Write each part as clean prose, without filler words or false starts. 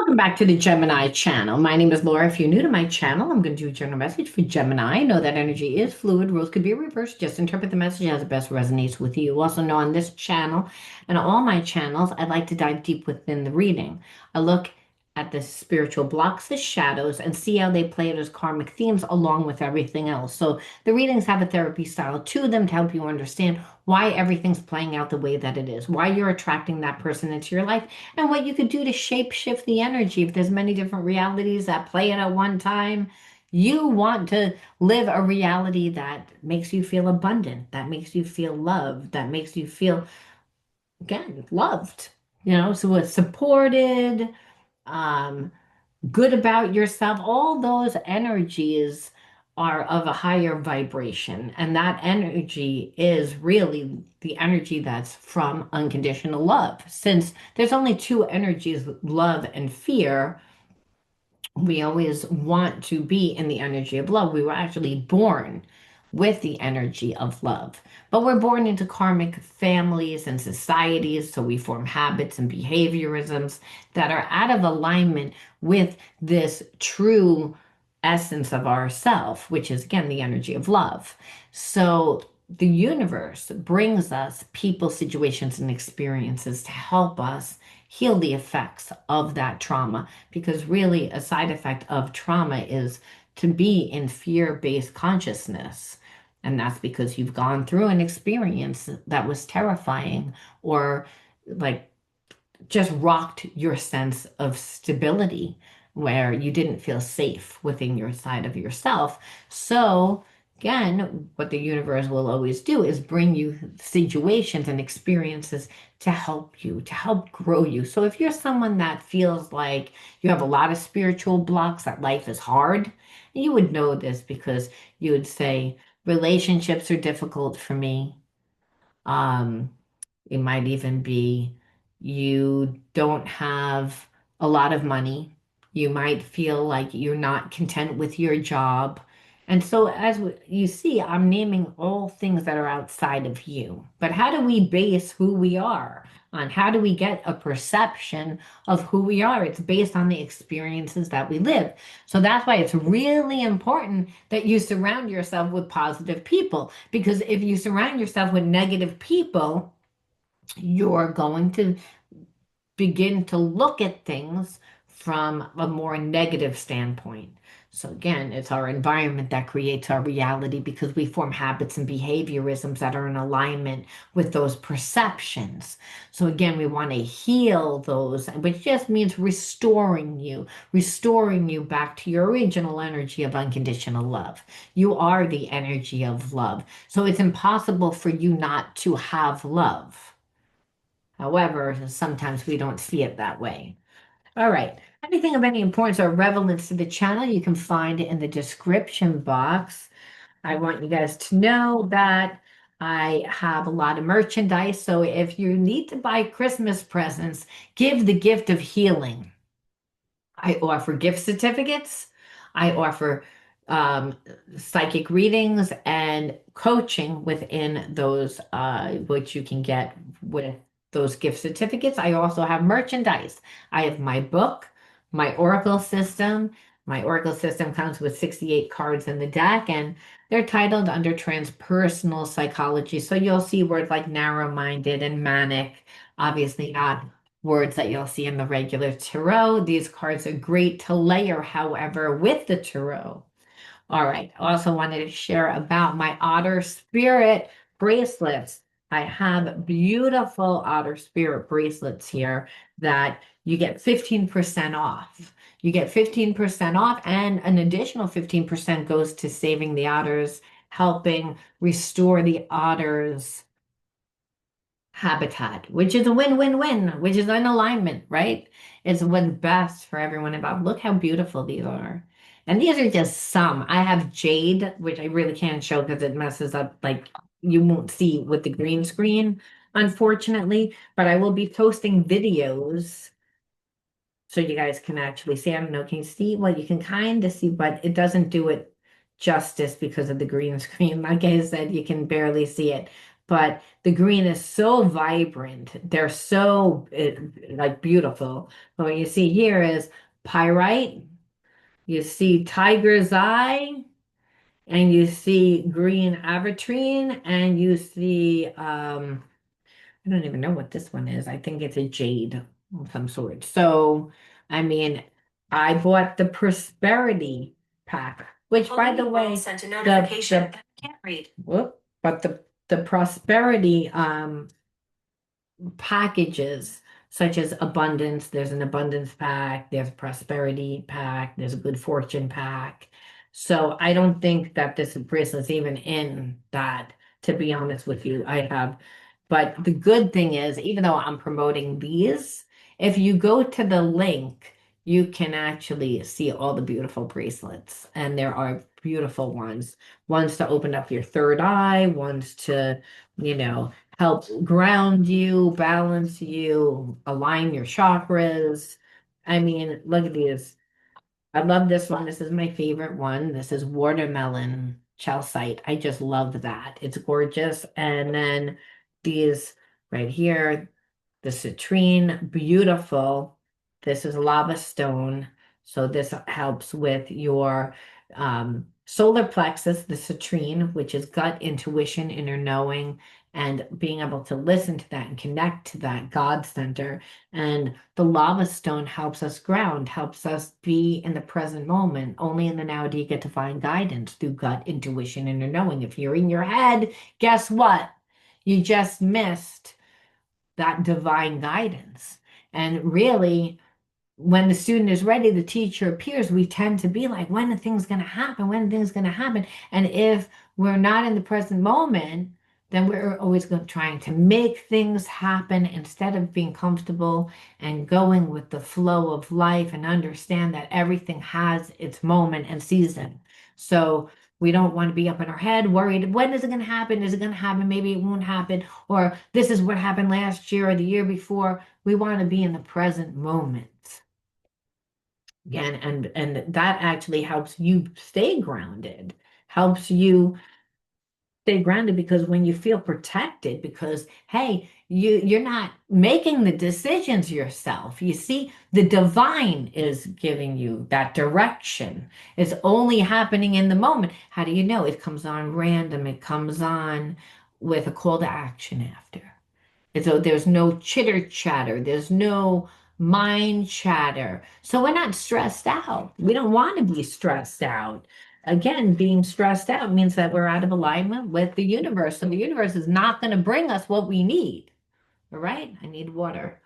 Welcome back to the Gemini channel. My name is Laura. If you're new to my channel, I'm going to do a general message for Gemini. Know that energy is fluid. Rules could be reversed. Just interpret the message as it best resonates with you. Also know on this channel and all my channels, I like to dive deep within the reading. I look at the spiritual blocks, the shadows, and see how they play out as karmic themes along with everything else. So the readings have a therapy style to them to help you understand why everything's playing out the way that it is, why you're attracting that person into your life, and what you could do to shape shift the energy. If there's many different realities that play it at one time, you want to live a reality that makes you feel abundant, that makes you feel loved, that makes you feel, again, loved, so it's supported, um, good about yourself. All those energies are of a higher vibration. And that energy is really the energy that's from unconditional love. Since there's only two energies, love and fear, we always want to be in the energy of love. We were actually born with the energy of love, but we're born into karmic families and societies, so we form habits and behaviorisms that are out of alignment with this true essence of ourself, which is again the energy of love. So the universe brings us people, situations, and experiences to help us heal the effects of that trauma, because really a side effect of trauma is to be in fear-based consciousness. And that's because you've gone through an experience that was terrifying or like just rocked your sense of stability where you didn't feel safe within your side of yourself. So again, what the universe will always do is bring you situations and experiences to help you, to help grow you. So if you're someone that feels like you have a lot of spiritual blocks, that life is hard, you would know this because you would say, relationships are difficult for me. Um, it might even be you don't have a lot of money. You might feel like you're not content with your job. And so, you see, I'm naming all things that are outside of you. But how do we base who we are on? How do we get a perception of who we are? It's based on the experiences that we live. So that's why it's really important that you surround yourself with positive people. Because if you surround yourself with negative people, you're going to begin to look at things from a more negative standpoint. So again, it's our environment that creates our reality because we form habits and behaviorisms that are in alignment with those perceptions. So again, we want to heal those, which just means restoring you back to your original energy of unconditional love. You are the energy of love. So it's impossible for you not to have love. However, sometimes we don't see it that way. All right. Anything of any importance or relevance to the channel, you can find it in the description box. I want you guys to know that I have a lot of merchandise. So if you need to buy Christmas presents, give the gift of healing. I offer gift certificates. I offer um, psychic readings and coaching within those, which you can get with those gift certificates. I also have merchandise. I have my book, my Oracle system. My Oracle system comes with 68 cards in the deck, and they're titled under transpersonal psychology. So you'll see words like narrow-minded and manic, obviously not words that you'll see in the regular tarot. These cards are great to layer, however, with the tarot. All right. Also wanted to share about my Otter Spirit bracelets. I have beautiful Otter Spirit bracelets here that you get 15% off. You get 15% off, and an additional 15% goes to saving the otters, helping restore the otters' habitat, which is a win-win-win, which is an alignment, right? It's what's best for everyone involved. Look how beautiful these are. And these are just some. I have jade, which I really can't show because it messes up, like you won't see with the green screen, unfortunately. But I will be posting videos so you guys can actually see. I don't know, can you see? Well, you can kind of see, but it doesn't do it justice because of the green screen. Like I said, you can barely see it. but the green is so vibrant. They're so like beautiful. But what you see here is pyrite, you see tiger's eye, and you see green aventurine, and you see I don't even know what this one is. I think it's a jade of some sort. So, I mean, I bought the prosperity pack, which by the way, Sent a notification. Can't read. whoop, but the prosperity packages such as abundance. There's an abundance pack, there's a prosperity pack, there's a good fortune pack. So I don't think that this bracelet's even in that, to be honest with you. I have, but the good thing is, even though I'm promoting these, if you go to the link, you can actually see all the beautiful bracelets, and there are beautiful ones. Ones to open up your third eye, ones to, you know, help ground you, balance you, align your chakras. I mean, look at these. I love this one. This is my favorite one. This is watermelon chalcite. I just love that. It's gorgeous. And then these right here, the citrine, beautiful. This is lava stone. So this helps with your solar plexus, the citrine, which is gut intuition, inner knowing, and being able to listen to that and connect to that God center. And the lava stone helps us ground, helps us be in the present moment. Only in the now do you get to find guidance through gut intuition, inner knowing. If you're in your head, guess what? You just missed that divine guidance. And really, when the student is ready, the teacher appears, we tend to be like, when are things going to happen? When are things going to happen? And if we're not in the present moment, then we're always trying to make things happen instead of being comfortable and going with the flow of life and understand that everything has its moment and season. So we don't want to be up in our head worried, when is it going to happen? Is it going to happen? Maybe it won't happen. Or this is what happened last year or the year before. We want to be in the present moment. Again, and that actually helps you stay grounded, helps you stay grounded because when you feel protected, because hey, you're not making the decisions yourself. You see, the divine is giving you that direction. It's only happening in the moment. How do you know? It comes on random, it comes on with a call to action after. And so there's no chitter chatter, there's no mind chatter. So we're not stressed out. We don't want to be stressed out. Again, being stressed out means that we're out of alignment with the universe. So the universe is not going to bring us what we need. All right, I need water.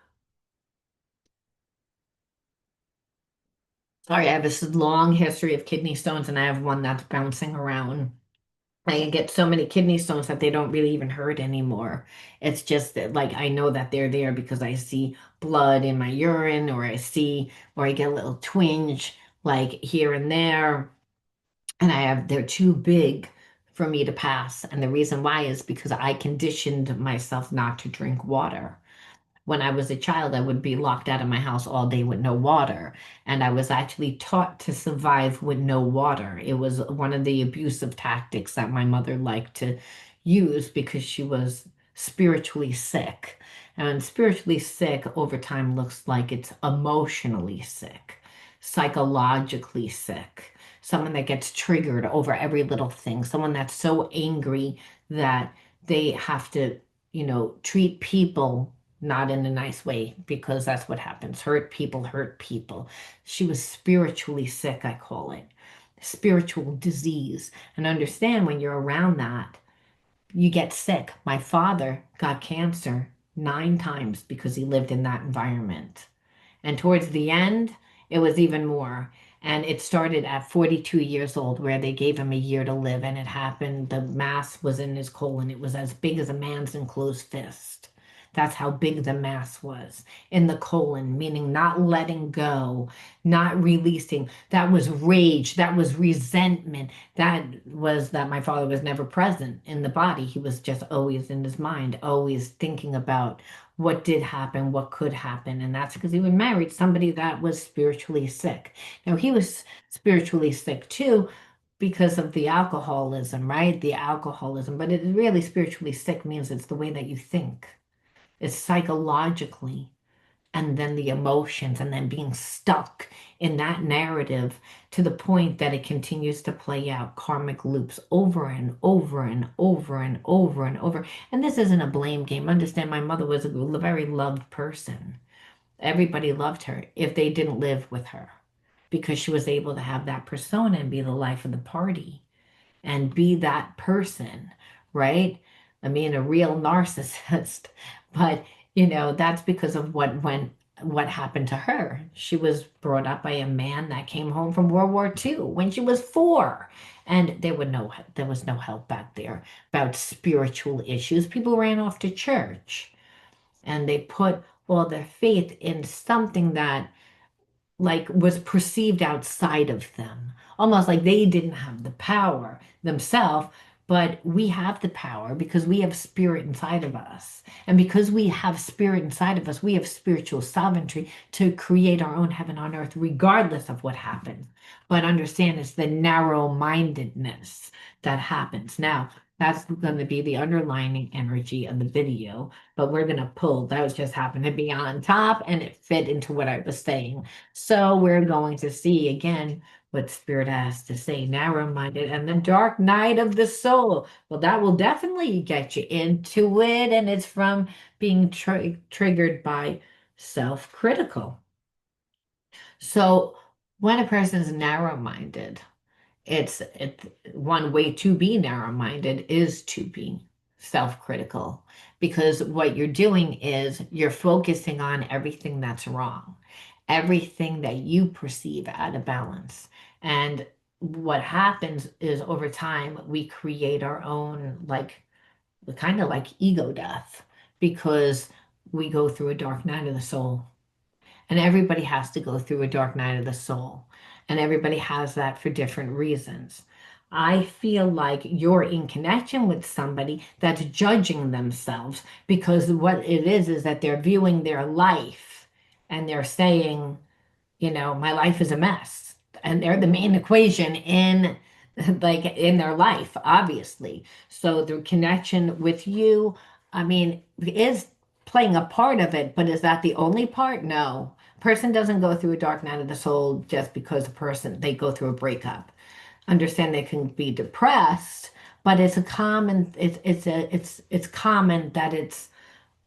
Sorry, I have this long history of kidney stones, and I have one that's bouncing around. I get so many kidney stones that they don't really even hurt anymore. It's just that, like, I know that they're there because I see blood in my urine, or I see, or I get a little twinge, like here and there. And they're too big for me to pass. And the reason why is because I conditioned myself not to drink water. When I was a child, I would be locked out of my house all day with no water. And I was actually taught to survive with no water. It was one of the abusive tactics that my mother liked to use because she was spiritually sick. And spiritually sick over time looks like it's emotionally sick, psychologically sick, someone that gets triggered over every little thing, someone that's so angry that they have to, treat people not in a nice way because that's what happens. Hurt people hurt people. She was spiritually sick, I call it. Spiritual disease. And understand when you're around that, you get sick. My father got cancer 9 times because he lived in that environment. And towards the end, it was even more. And it started at 42 years old, where they gave him a year to live. And it happened, the mass was in his colon. It was as big as a man's enclosed fist. That's how big the mass was in the colon, meaning not letting go, not releasing. That was rage. That was resentment. That was that my father was never present in the body. He was just always in his mind, always thinking about what did happen, what could happen. And that's because he was married somebody that was spiritually sick. Now, he was spiritually sick too, because of the alcoholism, right? The alcoholism, but it really spiritually sick means it's the way that you think. It's psychologically, and then the emotions, and then being stuck in that narrative to the point that it continues to play out karmic loops over and over and over and over and over. And this isn't a blame game. Understand, my mother was a very loved person. Everybody loved her if they didn't live with her because she was able to have that persona and be the life of the party and be that person, right? I mean, a real narcissist. But, that's because of what happened to her. She was brought up by a man that came home from World War II when she was 4. And there was no help back there about spiritual issues. People ran off to church and they put all their faith in something that like was perceived outside of them, almost like they didn't have the power themselves. But we have the power because we have spirit inside of us. And because we have spirit inside of us, we have spiritual sovereignty to create our own heaven on earth, regardless of what happens. But understand it's the narrow mindedness that happens. Now, that's going to be the underlining energy of the video, but we're going to pull. That was just happened to be on top and it fit into what I was saying. So we're going to see again what Spirit has to say, narrow-minded and the dark night of the soul. Well, that will definitely get you into it, and it's from being triggered by self-critical. So when a person is narrow-minded, one way to be narrow-minded is to be self-critical because what you're doing is you're focusing on everything that's wrong, everything that you perceive out of balance. And what happens is over time we create our own like kind of like ego death because we go through a dark night of the soul, and everybody has to go through a dark night of the soul. And everybody has that for different reasons. I feel like you're in connection with somebody that's judging themselves because what it is that they're viewing their life and they're saying, my life is a mess. And they're the main equation in like in their life, obviously. So the connection with you, I mean, is playing a part of it, but is that the only part? No. Person doesn't go through a dark night of the soul just because they go through a breakup. Understand they can be depressed, but it's common that it's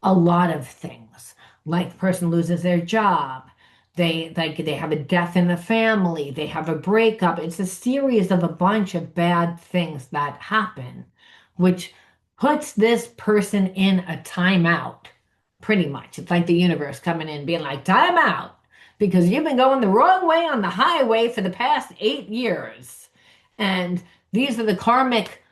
a lot of things. Like the person loses their job, they have a death in the family, they have a breakup. It's a series of a bunch of bad things that happen, which puts this person in a timeout. Pretty much. It's like the universe coming in being like, time out, because you've been going the wrong way on the highway for the past 8 years. And these are the karmic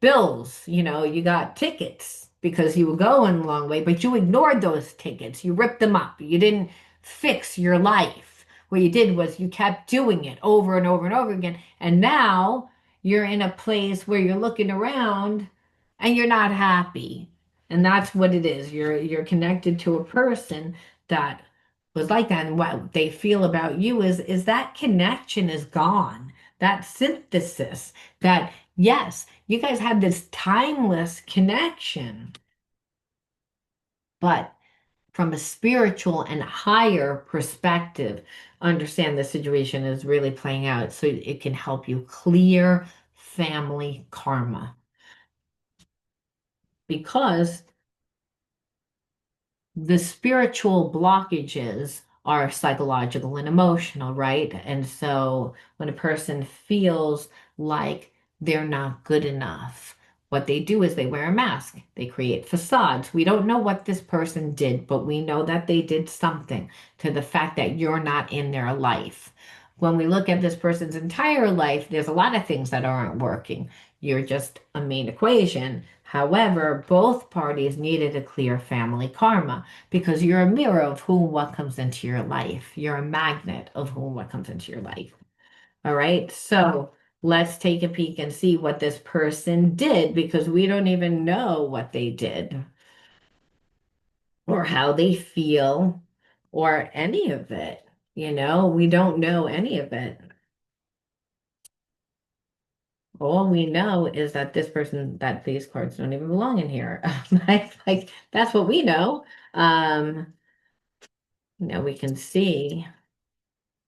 bills. You got tickets because you were going a long way, but you ignored those tickets. You ripped them up. You didn't fix your life. What you did was you kept doing it over and over and over again. And now you're in a place where you're looking around and you're not happy. And that's what it is. You're connected to a person that was like that. And what they feel about you is that connection is gone. That synthesis, that yes, you guys have this timeless connection, but from a spiritual and higher perspective, understand the situation is really playing out so it can help you clear family karma because the spiritual blockages are psychological and emotional, right? And so when a person feels like they're not good enough, what they do is they wear a mask. They create facades. We don't know what this person did, but we know that they did something to the fact that you're not in their life. When we look at this person's entire life, there's a lot of things that aren't working. You're just a main equation. However, both parties needed a clear family karma because you're a mirror of who and what comes into your life. You're a magnet of who and what comes into your life. All right. So let's take a peek and see what this person did because we don't even know what they did or how they feel or any of it. We don't know any of it. All we know is that this person, that these cards don't even belong in here. Like that's what we know. Um, we can see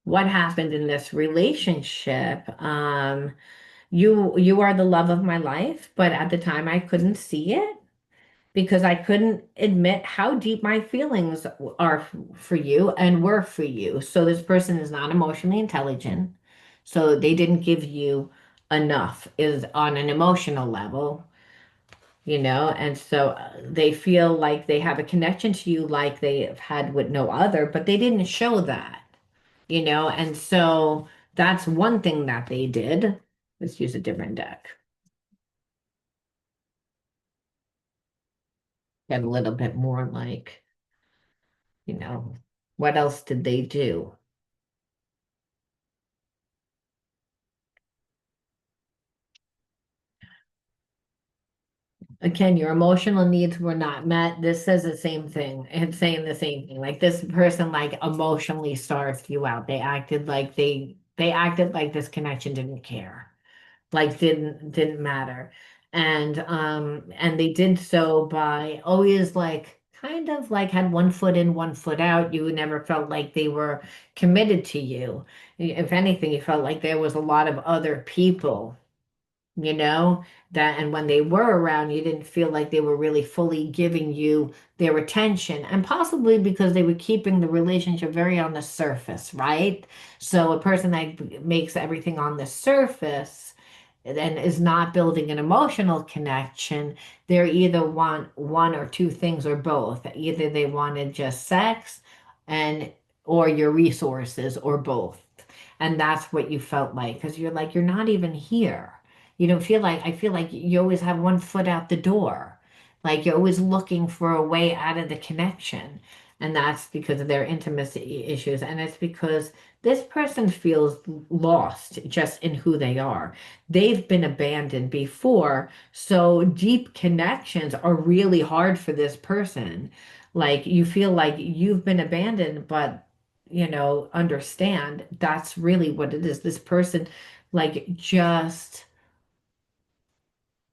what happened in this relationship. You are the love of my life, but at the time I couldn't see it because I couldn't admit how deep my feelings are for you and were for you. So this person is not emotionally intelligent. So they didn't give you enough is on an emotional level, and so they feel like they have a connection to you like they have had with no other, but they didn't show that, and so that's one thing that they did. Let's use a different deck. Get a little bit more like, you know, what else did they do? Again, your emotional needs were not met. This says the same thing. It's saying the same thing. Like this person like emotionally starved you out. They acted like this connection didn't care. Like didn't matter. And they did so by always like kind of like had one foot in, one foot out. You never felt like they were committed to you. If anything, you felt like there was a lot of other people, you know, that and when they were around, you didn't feel like they were really fully giving you their attention, and possibly because they were keeping the relationship very on the surface, right? So a person that makes everything on the surface and is not building an emotional connection, they either want one or two things or both. Either they wanted just sex and or your resources or both. And that's what you felt like because you're like, you're not even here. You don't feel like, I feel like you always have one foot out the door. Like you're always looking for a way out of the connection. And that's because of their intimacy issues. And it's because this person feels lost just in who they are. They've been abandoned before. So deep connections are really hard for this person. Like you feel like you've been abandoned, but understand that's really what it is. This person like just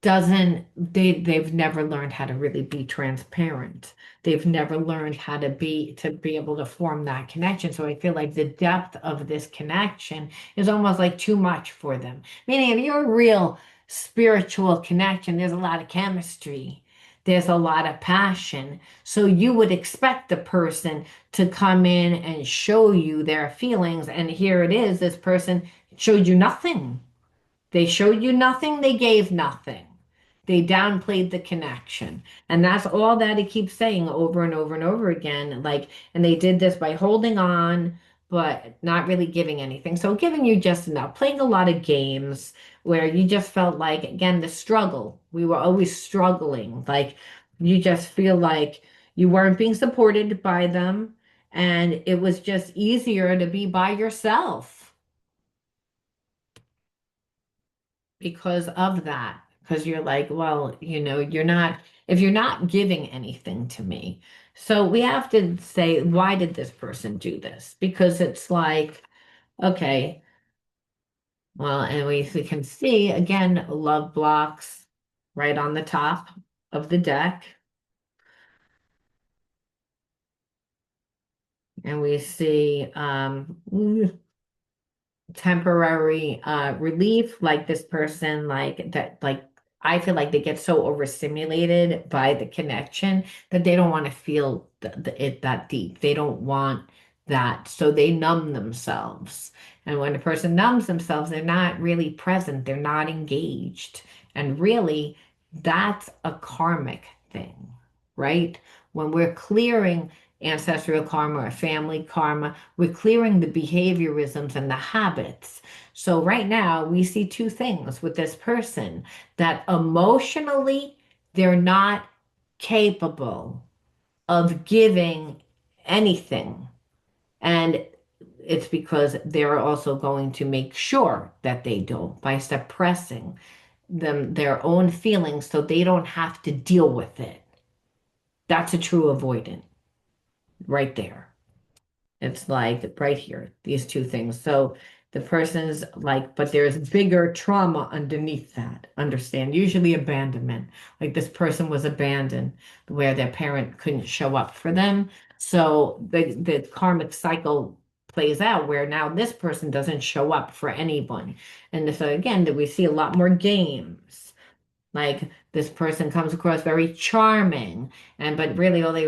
doesn't they've never learned how to really be transparent. They've never learned how to be able to form that connection. So I feel like the depth of this connection is almost like too much for them. Meaning if you're a real spiritual connection, there's a lot of chemistry. There's a lot of passion. So you would expect the person to come in and show you their feelings. And here it is, this person showed you nothing. They showed you nothing, they gave nothing. They downplayed the connection. And that's all that it keeps saying over and over and over again. Like, and they did this by holding on, but not really giving anything. So giving you just enough, playing a lot of games where you just felt like, again, the struggle. We were always struggling. Like you just feel like you weren't being supported by them. And it was just easier to be by yourself because of that. Because you're like, well, if you're not giving anything to me. So we have to say, why did this person do this? Because it's like, okay, well, and we can see again, love blocks right on the top of the deck. And we see temporary relief, like this person like that, like I feel like they get so overstimulated by the connection that they don't want to feel it that deep. They don't want that, so they numb themselves. And when a person numbs themselves, they're not really present, they're not engaged. And really that's a karmic thing, right? When we're clearing ancestral karma or family karma, we're clearing the behaviorisms and the habits. So right now we see two things with this person, that emotionally they're not capable of giving anything. And it's because they're also going to make sure that they don't by suppressing their own feelings so they don't have to deal with it. That's a true avoidant right there. It's like right here, these two things. So The person's like, but there's bigger trauma underneath that. Understand? Usually abandonment. Like this person was abandoned where their parent couldn't show up for them. So the karmic cycle plays out where now this person doesn't show up for anyone. And so again, that we see a lot more games. Like this person comes across very charming, and but really all they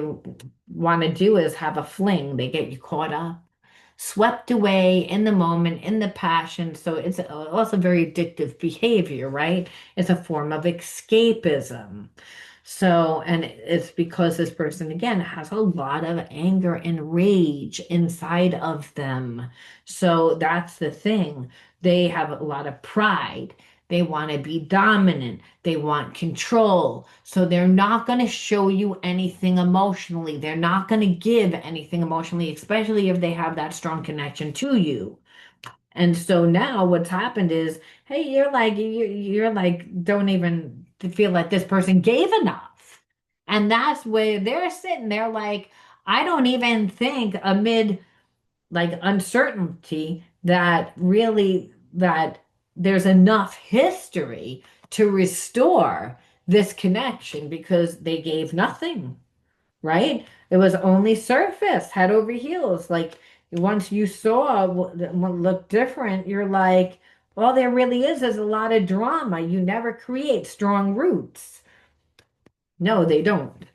want to do is have a fling. They get you caught up, swept away in the moment, in the passion. So it's also very addictive behavior, right? It's a form of escapism. So, and it's because this person, again, has a lot of anger and rage inside of them. So that's the thing. They have a lot of pride. They want to be dominant. They want control. So they're not going to show you anything emotionally. They're not going to give anything emotionally, especially if they have that strong connection to you. And so now what's happened is, hey, you're like don't even feel like this person gave enough. And that's where they're sitting there like, I don't even think amid like uncertainty that really that there's enough history to restore this connection because they gave nothing, right? It was only surface, head over heels. Like once you saw what looked different, you're like, all there really is a lot of drama. You never create strong roots. No, they don't.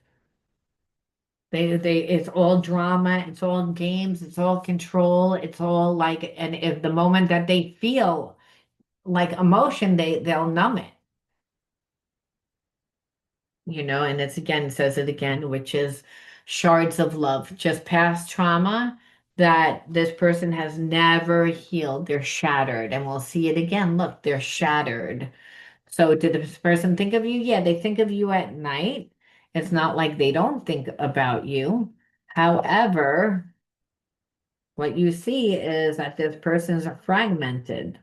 It's all drama, it's all games, it's all control, it's all like, and if the moment that they feel like emotion, they'll numb it, and it's again, says it again, which is shards of love, just past trauma that this person has never healed. They're shattered, and we'll see it again. Look, they're shattered. So did this person think of you? Yeah, they think of you at night. It's not like they don't think about you. However, what you see is that this person's fragmented.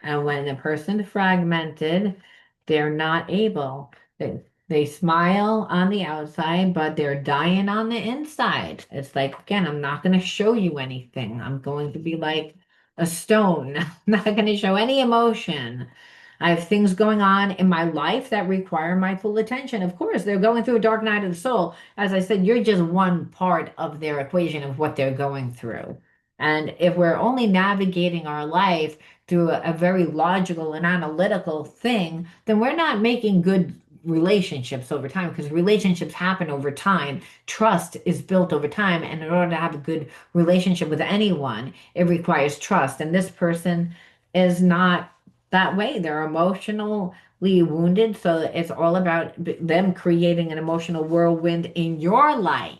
And when a person fragmented, they're not able. They smile on the outside, but they're dying on the inside. It's like, again, I'm not going to show you anything. I'm going to be like a stone. I'm not going to show any emotion. I have things going on in my life that require my full attention. Of course, they're going through a dark night of the soul. As I said, you're just one part of their equation of what they're going through. And if we're only navigating our life through a very logical and analytical thing, then we're not making good relationships over time because relationships happen over time. Trust is built over time. And in order to have a good relationship with anyone, it requires trust. And this person is not that way. They're emotionally wounded. So it's all about them creating an emotional whirlwind in your life.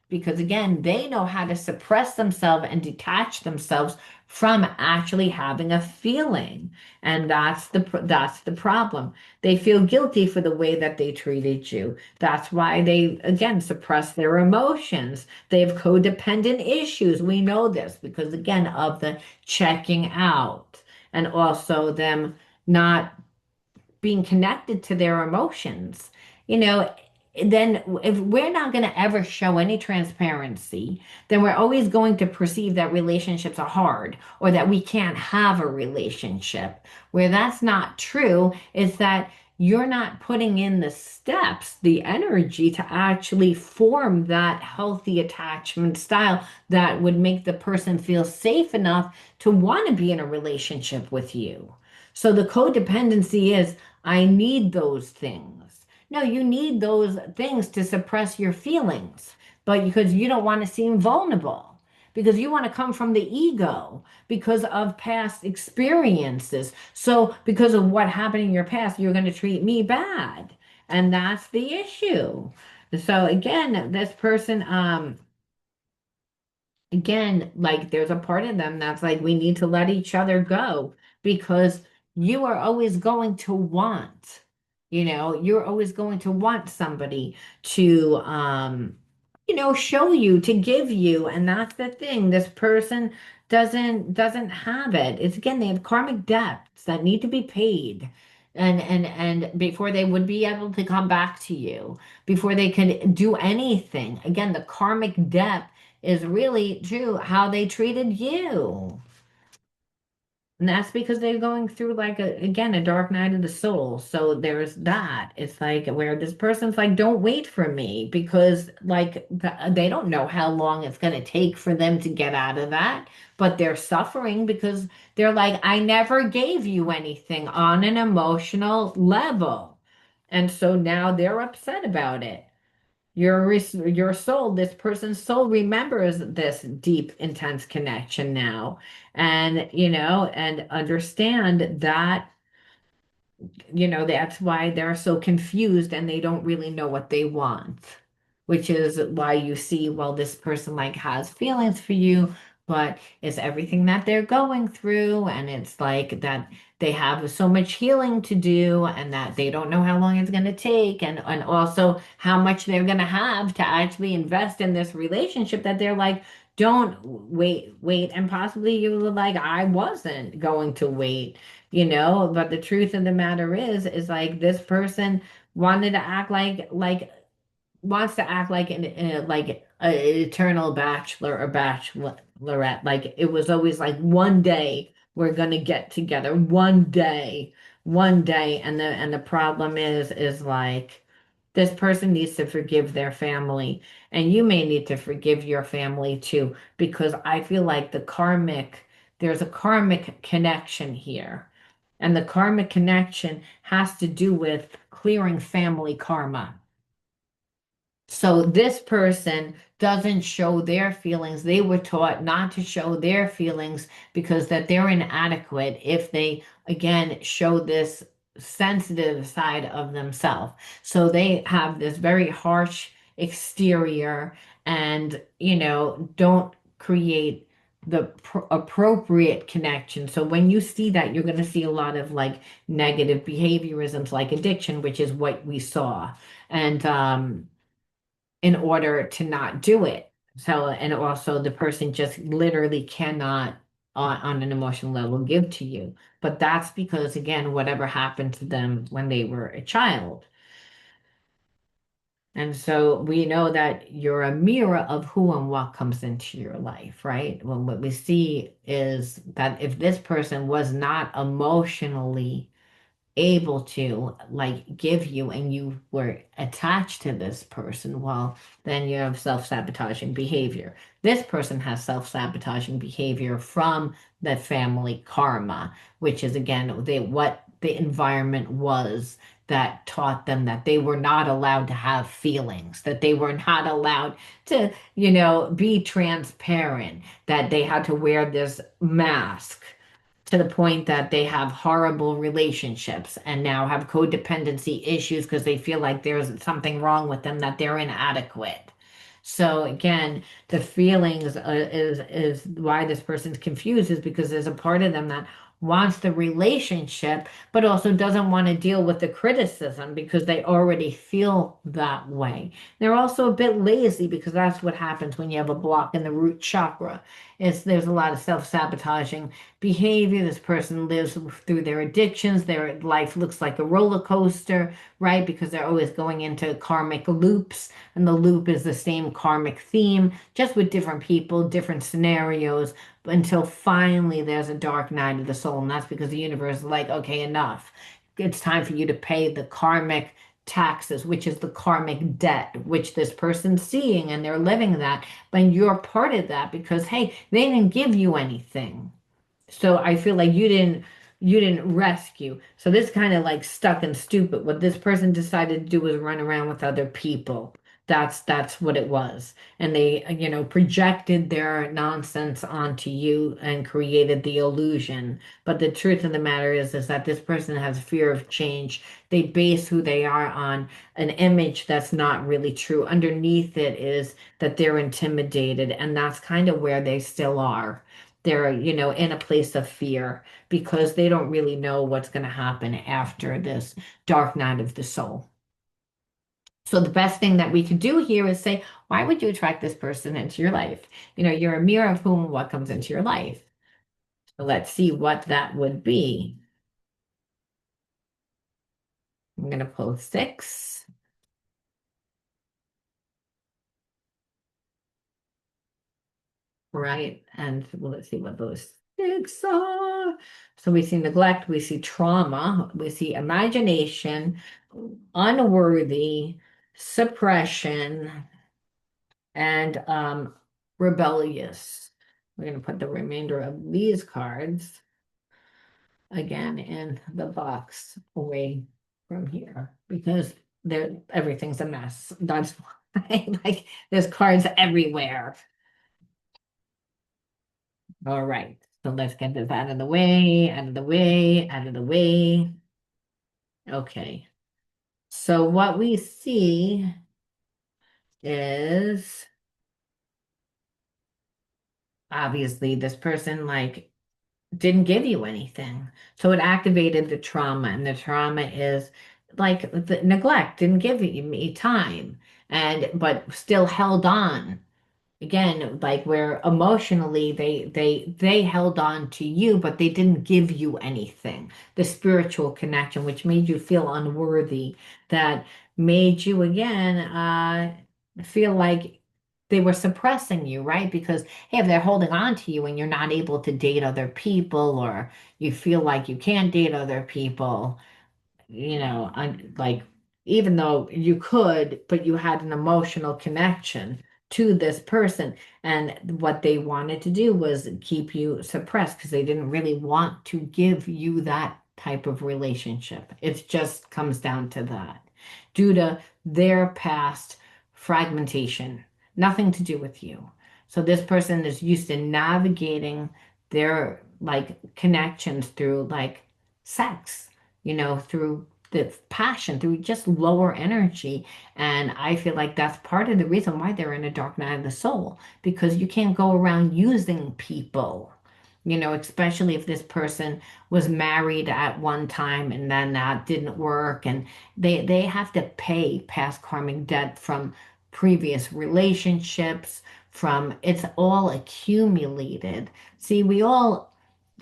Because again, they know how to suppress themselves and detach themselves from actually having a feeling. And that's the problem. They feel guilty for the way that they treated you. That's why they again suppress their emotions. They have codependent issues. We know this because again of the checking out and also them not being connected to their emotions. You know, then if we're not going to ever show any transparency, then we're always going to perceive that relationships are hard or that we can't have a relationship. Where that's not true is that you're not putting in the steps, the energy to actually form that healthy attachment style that would make the person feel safe enough to want to be in a relationship with you. So the codependency is, I need those things. No, you need those things to suppress your feelings, but because you don't want to seem vulnerable, because you want to come from the ego, because of past experiences. So, because of what happened in your past, you're going to treat me bad. And that's the issue. So, again, this person, again, like there's a part of them that's like, we need to let each other go because you are always going to want, you're always going to want somebody to, show you, to give you. And that's the thing. This person doesn't have it. It's again, they have karmic debts that need to be paid. And before they would be able to come back to you, before they could do anything. Again, the karmic debt is really true how they treated you. And that's because they're going through like again a dark night of the soul. So there's that. It's like where this person's like, don't wait for me because like they don't know how long it's going to take for them to get out of that, but they're suffering because they're like, I never gave you anything on an emotional level. And so now they're upset about it. Your soul, this person's soul remembers this deep, intense connection now. And, and understand that that's why they're so confused and they don't really know what they want, which is why you see, well, this person like has feelings for you, but it's everything that they're going through. And it's like that they have so much healing to do and that they don't know how long it's going to take. And also how much they're going to have to actually invest in this relationship that they're like, don't wait. And possibly you were like, I wasn't going to wait, but the truth of the matter is like this person wanted to act like wants to act like like an eternal bachelor or bachelorette. Like it was always like one day we're gonna get together, one day, and the problem is like this person needs to forgive their family, and you may need to forgive your family too, because I feel like there's a karmic connection here. And the karmic connection has to do with clearing family karma. So this person doesn't show their feelings. They were taught not to show their feelings because that they're inadequate if they again show this sensitive side of themselves. So they have this very harsh exterior and don't create the appropriate connection. So when you see that, you're going to see a lot of like negative behaviorisms like addiction, which is what we saw. And in order to not do it. So, and also the person just literally cannot on an emotional level give to you. But that's because, again, whatever happened to them when they were a child. And so we know that you're a mirror of who and what comes into your life, right? Well, what we see is that if this person was not emotionally able to like give you and you were attached to this person, well, then you have self-sabotaging behavior. This person has self-sabotaging behavior from the family karma, which is again what the environment was that taught them that they were not allowed to have feelings, that they were not allowed to, be transparent, that they had to wear this mask to the point that they have horrible relationships and now have codependency issues because they feel like there's something wrong with them, that they're inadequate. So again, the feelings is why this person's confused is because there's a part of them that wants the relationship but also doesn't want to deal with the criticism because they already feel that way. They're also a bit lazy because that's what happens when you have a block in the root chakra. There's a lot of self-sabotaging behavior. This person lives through their addictions. Their life looks like a roller coaster, right? Because they're always going into karmic loops, and the loop is the same karmic theme, just with different people, different scenarios, until finally there's a dark night of the soul. And that's because the universe is like, okay, enough. It's time for you to pay the karmic taxes, which is the karmic debt, which this person's seeing, and they're living that. But you're part of that because, hey, they didn't give you anything. So I feel like you didn't rescue. So this kind of like stuck and stupid. What this person decided to do was run around with other people. That's what it was. And they, projected their nonsense onto you and created the illusion. But the truth of the matter is that this person has fear of change. They base who they are on an image that's not really true. Underneath it is that they're intimidated, and that's kind of where they still are. They're, in a place of fear because they don't really know what's going to happen after this dark night of the soul. So the best thing that we could do here is say, why would you attract this person into your life? You're a mirror of whom and what comes into your life. So let's see what that would be. I'm going to pull 6, right? And well, let's see what those Jigsaw. So we see neglect, we see trauma, we see imagination, unworthy, suppression, and rebellious. We're going to put the remainder of these cards again in the box away from here because everything's a mess. That's why like there's cards everywhere. All right. So let's get this out of the way, out of the way, out of the way. Okay. So what we see is obviously this person like didn't give you anything. So it activated the trauma, and the trauma is like the neglect, didn't give me time, and but still held on. Again, like where emotionally they held on to you, but they didn't give you anything. The spiritual connection, which made you feel unworthy, that made you again feel like they were suppressing you, right? Because hey, if they're holding on to you and you're not able to date other people, or you feel like you can't date other people, like even though you could, but you had an emotional connection to this person, and what they wanted to do was keep you suppressed because they didn't really want to give you that type of relationship. It just comes down to that due to their past fragmentation, nothing to do with you. So this person is used to navigating their like connections through like sex, through the passion, through just lower energy. And I feel like that's part of the reason why they're in a dark night of the soul, because you can't go around using people, especially if this person was married at one time and then that didn't work. And they have to pay past karmic debt from previous relationships, from it's all accumulated. See, we all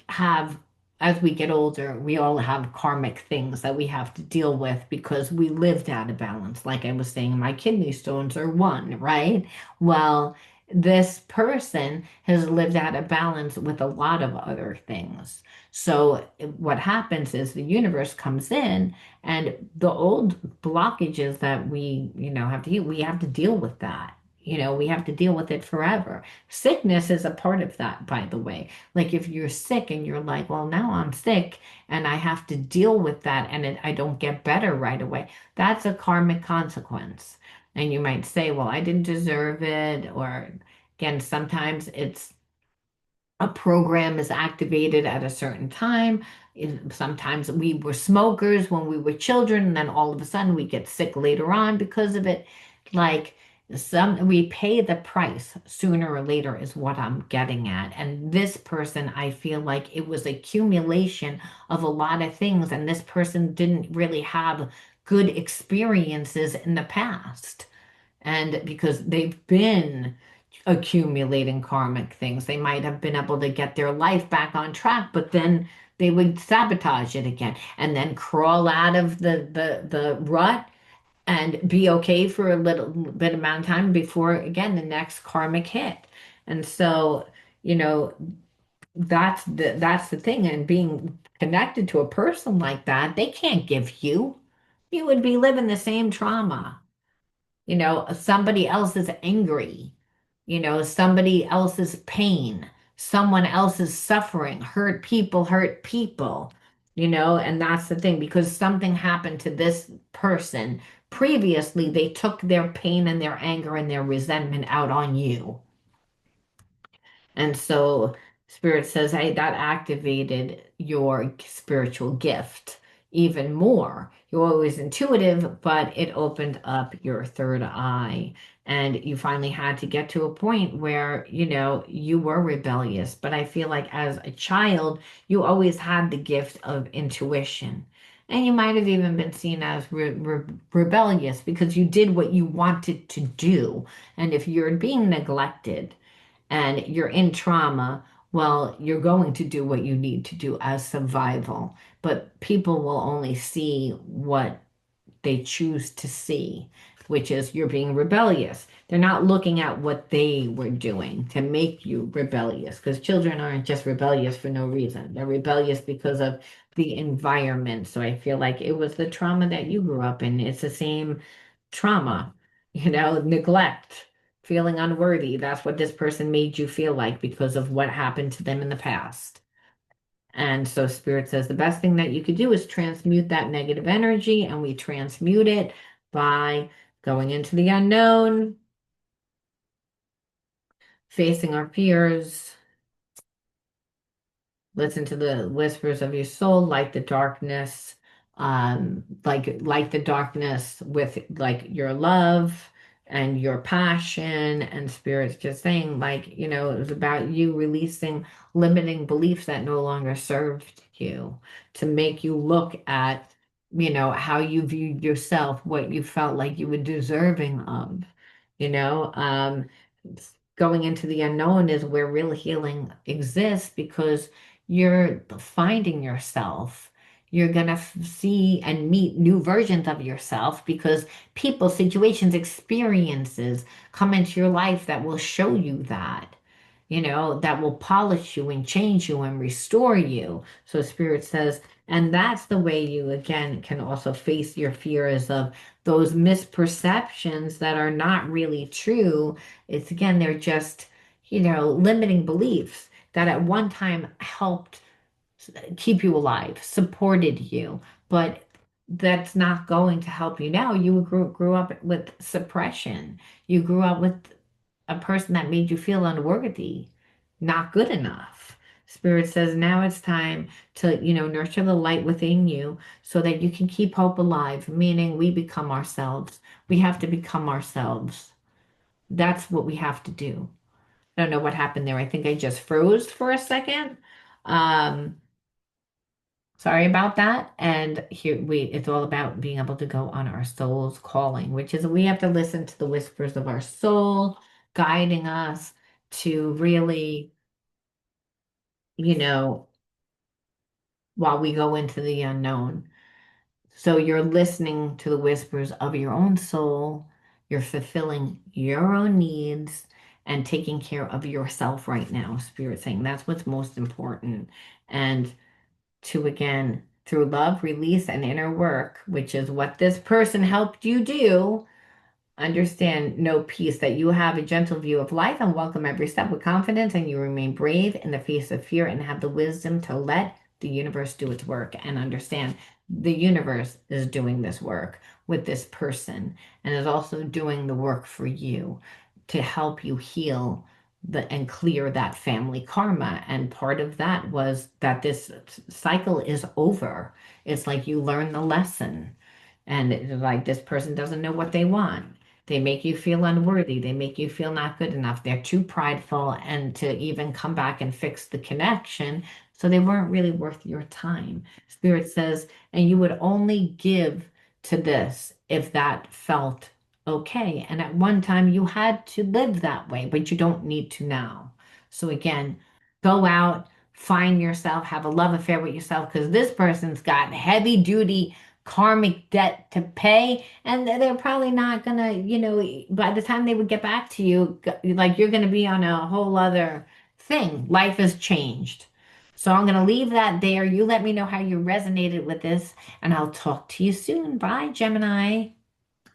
have, as we get older, we all have karmic things that we have to deal with because we lived out of balance. Like I was saying, my kidney stones are one, right? Well, this person has lived out of balance with a lot of other things. So what happens is the universe comes in, and the old blockages that we have to heal, we have to deal with that. We have to deal with it forever. Sickness is a part of that, by the way. Like if you're sick and you're like, well, now I'm sick and I have to deal with that, and I don't get better right away. That's a karmic consequence. And you might say, well, I didn't deserve it. Or again, sometimes it's a program is activated at a certain time. Sometimes we were smokers when we were children, and then all of a sudden we get sick later on because of it. Like we pay the price sooner or later is what I'm getting at. And this person, I feel like it was accumulation of a lot of things, and this person didn't really have good experiences in the past. And because they've been accumulating karmic things, they might have been able to get their life back on track, but then they would sabotage it again and then crawl out of the rut and be okay for a little bit amount of time before again the next karmic hit. And so, you know, that's the thing. And being connected to a person like that, they can't give you. You would be living the same trauma. Somebody else is angry, somebody else's pain, someone else's suffering, hurt people, and that's the thing because something happened to this person previously. They took their pain and their anger and their resentment out on you. And so Spirit says, hey, that activated your spiritual gift even more. You're always intuitive, but it opened up your third eye. And you finally had to get to a point where, you were rebellious. But I feel like as a child, you always had the gift of intuition. And you might have even been seen as rebellious because you did what you wanted to do. And if you're being neglected, and you're in trauma, well, you're going to do what you need to do as survival. But people will only see what they choose to see. which is you're being rebellious. They're not looking at what they were doing to make you rebellious, because children aren't just rebellious for no reason. They're rebellious because of the environment. So I feel like it was the trauma that you grew up in. It's the same trauma, neglect, feeling unworthy. That's what this person made you feel like because of what happened to them in the past. And so Spirit says the best thing that you could do is transmute that negative energy, and we transmute it by going into the unknown, facing our fears, listen to the whispers of your soul, like the darkness, like the darkness with like your love and your passion. And Spirit's just saying, like, it was about you releasing limiting beliefs that no longer served you, to make you look at, how you viewed yourself, what you felt like you were deserving of, you know. Going into the unknown is where real healing exists, because you're finding yourself. You're going to see and meet new versions of yourself, because people, situations, experiences come into your life that will show you that, that will polish you and change you and restore you. So Spirit says, and that's the way you, again, can also face your fears of those misperceptions that are not really true. It's again, they're just, limiting beliefs that at one time helped keep you alive, supported you, but that's not going to help you now. You grew up with suppression. You grew up with a person that made you feel unworthy, not good enough. Spirit says now it's time to, nurture the light within you so that you can keep hope alive, meaning we become ourselves. We have to become ourselves. That's what we have to do. I don't know what happened there. I think I just froze for a second. Um, Sorry about that. And here it's all about being able to go on our soul's calling, which is we have to listen to the whispers of our soul, guiding us to really, you know, while we go into the unknown. So you're listening to the whispers of your own soul, you're fulfilling your own needs and taking care of yourself right now. Spirit saying that's what's most important. And to again, through love, release, and inner work, which is what this person helped you do, understand, know peace, that you have a gentle view of life and welcome every step with confidence, and you remain brave in the face of fear and have the wisdom to let the universe do its work, and understand the universe is doing this work with this person and is also doing the work for you to help you heal and clear that family karma. And part of that was that this cycle is over. It's like you learn the lesson, and it's like this person doesn't know what they want. They make you feel unworthy. They make you feel not good enough. They're too prideful and to even come back and fix the connection. So they weren't really worth your time. Spirit says, and you would only give to this if that felt okay. And at one time you had to live that way, but you don't need to now. So again, go out, find yourself, have a love affair with yourself, because this person's got heavy duty karmic debt to pay, and they're probably not gonna, by the time they would get back to you, like you're gonna be on a whole other thing. Life has changed. So I'm gonna leave that there. You let me know how you resonated with this, and I'll talk to you soon. Bye, Gemini.